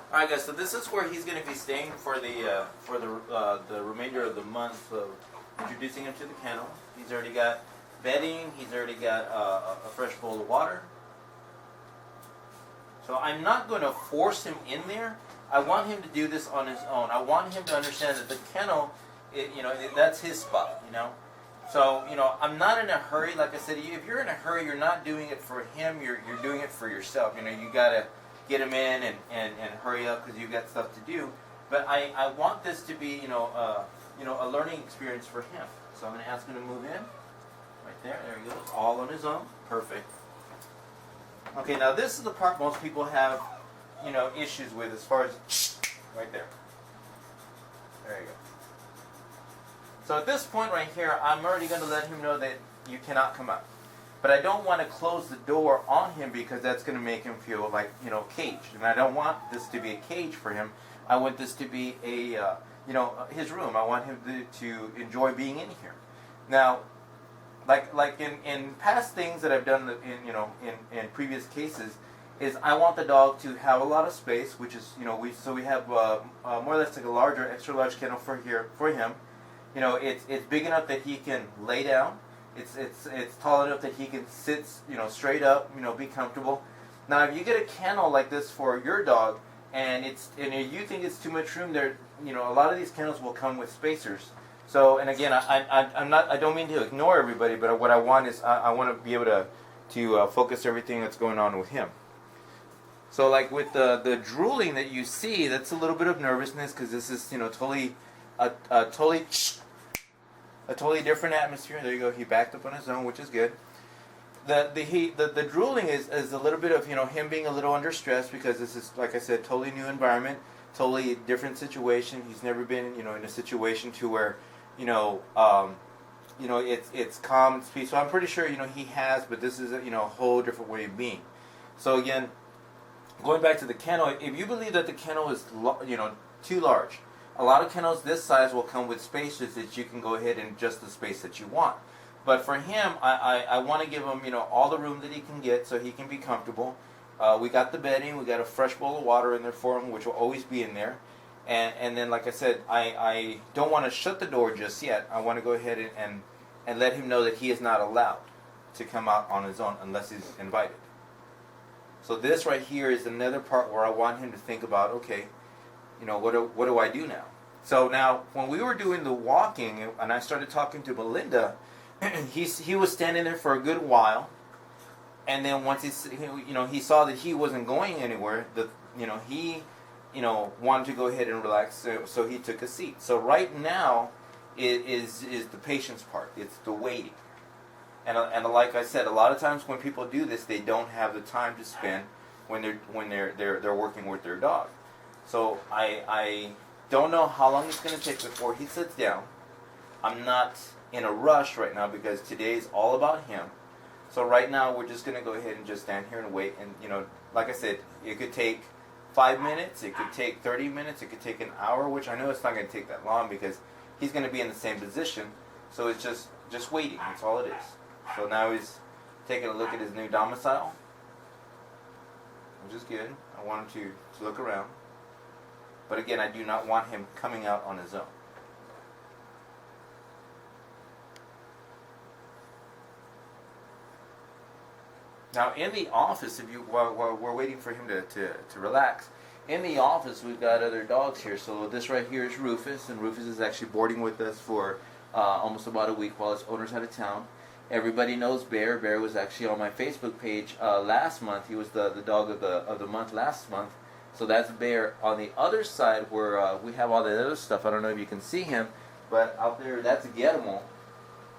All right, guys. So this is where he's going to be staying for the remainder of the month of introducing him to the kennel. He's already got bedding. He's already got a fresh bowl of water. So I'm not going to force him in there. I want him to do this on his own. I want him to understand that the kennel, that's his spot. So I'm not in a hurry. Like I said, if you're in a hurry, you're not doing it for him. You're doing it for yourself. You gotta get him in and hurry up because you've got stuff to do. But I want this to be a learning experience for him. So I'm going to ask him to move in. Right there. There he goes. All on his own. Perfect. Okay. Now this is the part most people have issues with as far as right there. There you go. So at this point right here, I'm already going to let him know that you cannot come out. But I don't want to close the door on him because that's going to make him feel like, caged. And I don't want this to be a cage for him. I want this to be a, his room. I want him to enjoy being in here. Now, like in past things that I've done in previous cases, is I want the dog to have a lot of space, which is, we have more or less like a larger, extra large kennel for him. It's big enough that he can lay down. It's tall enough that he can sit, straight up, be comfortable. Now, if you get a kennel like this for your dog, and you think it's too much room, there, a lot of these kennels will come with spacers. So, and again, I don't mean to ignore everybody, but what I want is I want to be able to focus everything that's going on with him. So, like with the drooling that you see, that's a little bit of nervousness because this is totally a totally different atmosphere. There you go. He backed up on his own, which is good. The drooling is a little bit of him being a little under stress because this is, like I said, totally new environment, totally different situation. He's never been in a situation to where it's calm and peaceful. So I'm pretty sure he has, but this is a whole different way of being. So again, going back to the kennel, if you believe that the kennel is too large, a lot of kennels this size will come with spaces that you can go ahead and adjust the space that you want. But for him, I want to give him all the room that he can get so he can be comfortable. We got the bedding, we got a fresh bowl of water in there for him, which will always be in there. And then, like I said, I don't want to shut the door just yet. I want to go ahead and let him know that he is not allowed to come out on his own unless he's invited. So this right here is another part where I want him to think about, okay, what do I do now? So now, when we were doing the walking, and I started talking to Melinda, he was standing there for a good while, and then once he saw that he wasn't going anywhere, he wanted to go ahead and relax, so he took a seat. So right now is the patience part. It's the waiting. And like I said, a lot of times when people do this, they don't have the time to spend when they're working with their dog. So I don't know how long it's going to take before he sits down. I'm not in a rush right now because today is all about him. So right now we're just going to go ahead and just stand here and wait. And like I said, it could take 5 minutes, it could take 30 minutes, it could take an hour, which I know it's not going to take that long because he's going to be in the same position. So it's just waiting. That's all it is. So now he's taking a look at his new domicile, which is good. I want him to look around. But again, I do not want him coming out on his own. Now, in the office, while we're waiting for him to relax, in the office we've got other dogs here. So this right here is Rufus, and Rufus is actually boarding with us for almost about a week while his owner's out of town. Everybody knows Bear. Bear was actually on my Facebook page last month. He was the dog of the month last month. So that's Bear. On the other side where we have all the other stuff, I don't know if you can see him, but out there that's Guillermo.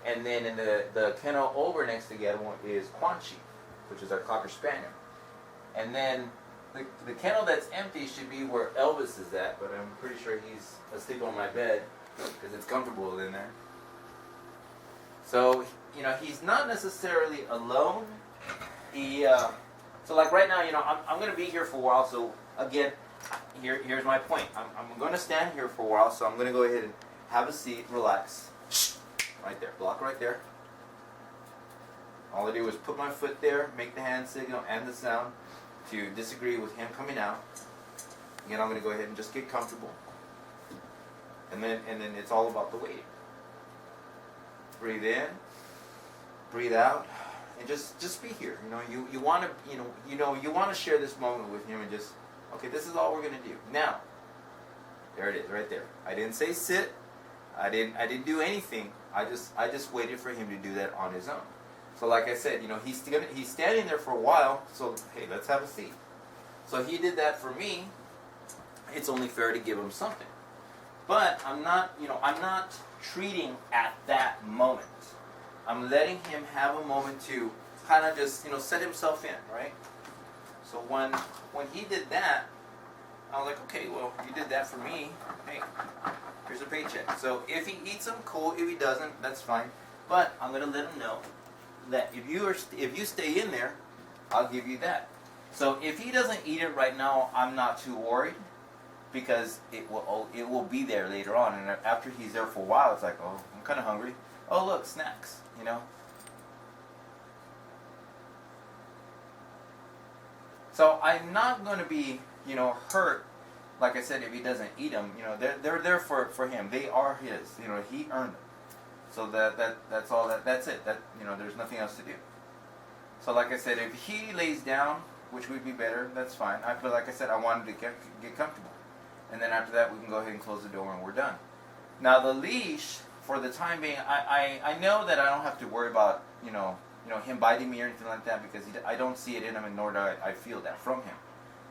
And then in the kennel over next to Guillermo is Quanchi, which is our Cocker Spaniel. And then the kennel that's empty should be where Elvis is at, but I'm pretty sure he's asleep on my bed because it's comfortable in there. So, he's not necessarily alone. So like right now, I'm going to be here for a while, so again, here's my point. I'm going to stand here for a while, so I'm going to go ahead and have a seat, relax. Right there, block right there. All I do is put my foot there, make the hand signal and the sound to disagree with him coming out. Again, I'm going to go ahead and just get comfortable. And then it's all about the waiting. Breathe in, breathe out, and just be here. You want to you want to share this moment with him, and just, okay, this is all we're going to do. Now, there it is, right there. I didn't say sit. I didn't do anything. I just waited for him to do that on his own. So like I said, he's standing there for a while. So hey, let's have a seat. So he did that for me. It's only fair to give him something. But I'm not treating at that moment. I'm letting him have a moment to kind of just set himself in, right? So when he did that, I was like, okay, well, you did that for me. Hey, here's a paycheck. So if he eats them, cool. If he doesn't, that's fine. But I'm gonna let him know that if you stay in there, I'll give you that. So if he doesn't eat it right now, I'm not too worried, because it will be there later on. And after he's there for a while, it's like, oh, I'm kind of hungry. Oh, look, snacks. So I'm not going to be hurt. Like I said, if he doesn't eat them, they're there for him. They are his. He earned them. So that's all. That's it. There's nothing else to do. So like I said, if he lays down, which would be better, that's fine. But like I said, I wanted to get comfortable, and then after that, we can go ahead and close the door and we're done. Now the leash, for the time being, I know that I don't have to worry about him biting me or anything like that, because I don't see it in him, and nor do I feel that from him.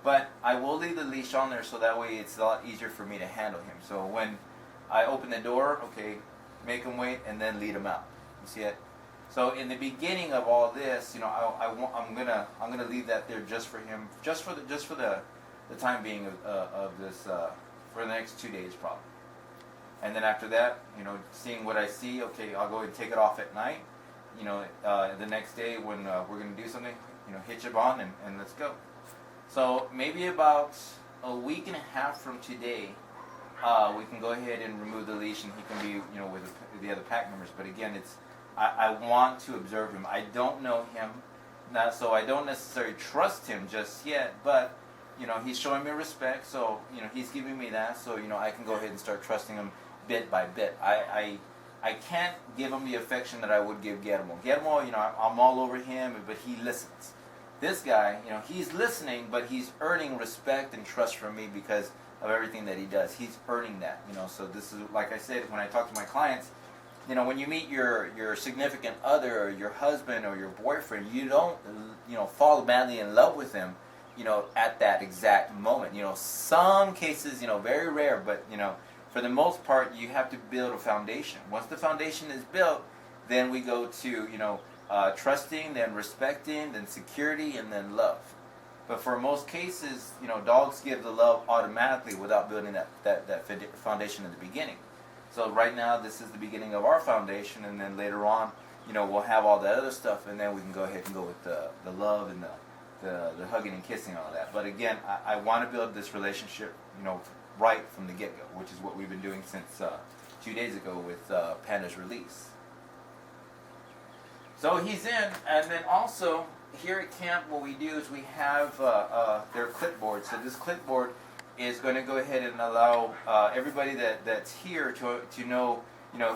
But I will leave the leash on there, so that way it's a lot easier for me to handle him. So when I open the door, okay, make him wait, and then lead him out. You see it? So in the beginning of all this, I'm gonna leave that there just for him, just for the time being of this for the next 2 days probably. And then after that, seeing what I see, okay, I'll go ahead and take it off at night. The next day when we're gonna do something, hitch it on and let's go. So maybe about a week and a half from today, we can go ahead and remove the leash, and he can be, with the other pack members. But again, I want to observe him. I don't know him, so I don't necessarily trust him just yet. But he's showing me respect, so he's giving me that. So I can go ahead and start trusting him bit by bit. I can't give him the affection that I would give Guillermo. Guillermo, I'm all over him, but he listens. This guy, he's listening, but he's earning respect and trust from me because of everything that he does. He's earning that, So this is, like I said, when I talk to my clients, when you meet your significant other or your husband or your boyfriend, you don't, fall madly in love with them, at that exact moment. Some cases, very rare, but, for the most part, you have to build a foundation. Once the foundation is built, then we go to, trusting, then respecting, then security, and then love. But for most cases, dogs give the love automatically without building that foundation in the beginning. So right now, this is the beginning of our foundation, and then later on, we'll have all that other stuff, and then we can go ahead and go with the love and the hugging and kissing and all that. But again, I want to build this relationship, right from the get-go, which is what we've been doing since 2 days ago with Panda's release. So he's in, and then also here at camp, what we do is we have their clipboard. So this clipboard is going to go ahead and allow everybody that's here to know,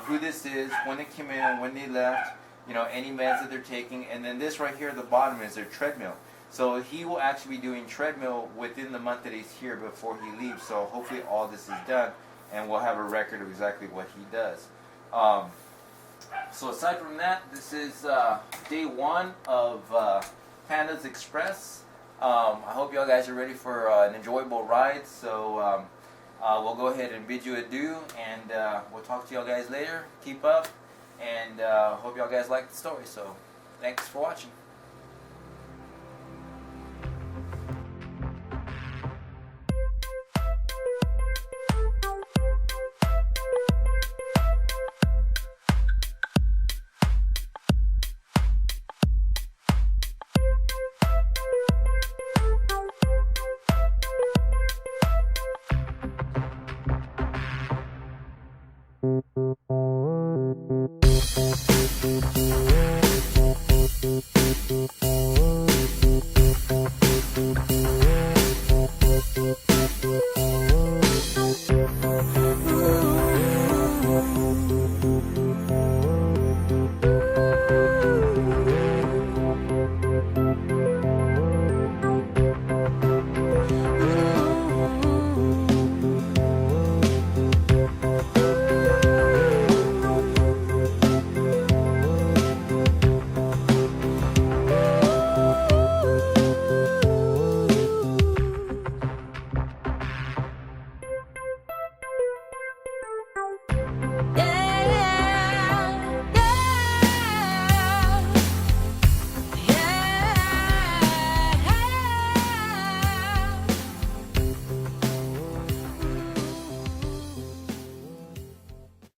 who this is, when they came in, when they left, any meds that they're taking, and then this right here at the bottom is their treadmill. So he will actually be doing treadmill within the month that he's here before he leaves. So hopefully all this is done, and we'll have a record of exactly what he does. So aside from that, this is day one of Panda's Express. I hope y'all guys are ready for an enjoyable ride. So we'll go ahead and bid you adieu, and we'll talk to y'all guys later. Keep up, and hope y'all guys like the story. So thanks for watching.